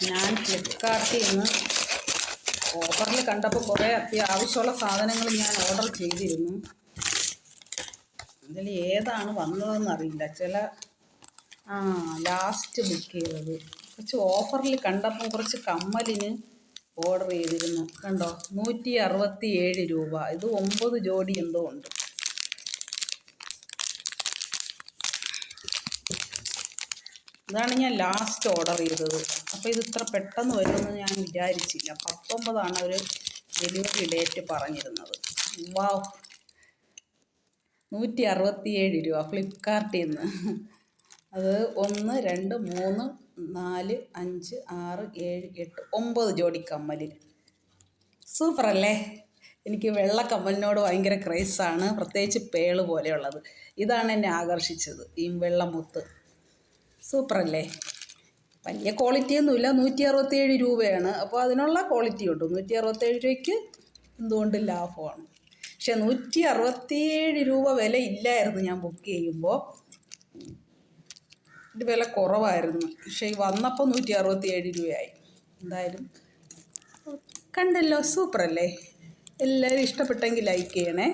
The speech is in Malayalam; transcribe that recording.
ഞാൻ ഫ്ലിപ്കാർട്ടിൽ നിന്ന് ഓഫറിൽ കണ്ടപ്പോൾ കുറേ അത്യാവശ്യമുള്ള സാധനങ്ങൾ ഞാൻ ഓർഡർ ചെയ്തിരുന്നു. ഇതിൽ ഏതാണ് വന്നതെന്നറിയില്ല. ലാസ്റ്റ് ബുക്ക് ചെയ്തത് കുറച്ച് ഓഫറിൽ കണ്ടപ്പം കുറച്ച് കമ്മലിന് ഓർഡർ ചെയ്തിരുന്നു. കണ്ടോ, 167 രൂപ. ഇത് 9 ജോഡി എന്തോ ഉണ്ട്. ഇതാണ് ഞാൻ ലാസ്റ്റ് ഓർഡർ ചെയ്തത്. അപ്പോൾ ഇത് ഇത്ര പെട്ടെന്ന് വരുമെന്ന് ഞാൻ വിചാരിച്ചില്ല. 19 അവർ ഡെലിവറി ഡേറ്റ് പറഞ്ഞിരുന്നത്. 167 രൂപ ഫ്ലിപ്കാർട്ടിൽ നിന്ന്. അത് 1 2 3 4 5 6 7 8 9 ജോഡി കമ്മൽ. സൂപ്പറല്ലേ? എനിക്ക് വെള്ള കമ്മലിനോട് ഭയങ്കര ക്രേസാണ്, പ്രത്യേകിച്ച് പേള് പോലെയുള്ളത്. ഇതാണ് എന്നെ ആകർഷിച്ചത്, ഈ വെള്ളമുത്ത്. സൂപ്പറല്ലേ? വലിയ ക്വാളിറ്റിയൊന്നുമില്ല, 167 രൂപയാണ്. അപ്പോൾ അതിനുള്ള ക്വാളിറ്റി ഉണ്ട്. 167 രൂപയ്ക്ക് എന്തുകൊണ്ടും ലാഭമാണ്. പക്ഷെ 167 രൂപ വില ഇല്ലായിരുന്നു ഞാൻ ബുക്ക് ചെയ്യുമ്പോൾ. ഇത് വില കുറവായിരുന്നു. പക്ഷേ ഈ വന്നപ്പോൾ 167 രൂപയായി. എന്തായാലും കണ്ടല്ലോ, സൂപ്പറല്ലേ? എല്ലാവരും ഇഷ്ടപ്പെട്ടെങ്കിൽ ലൈക്ക് ചെയ്യണേ.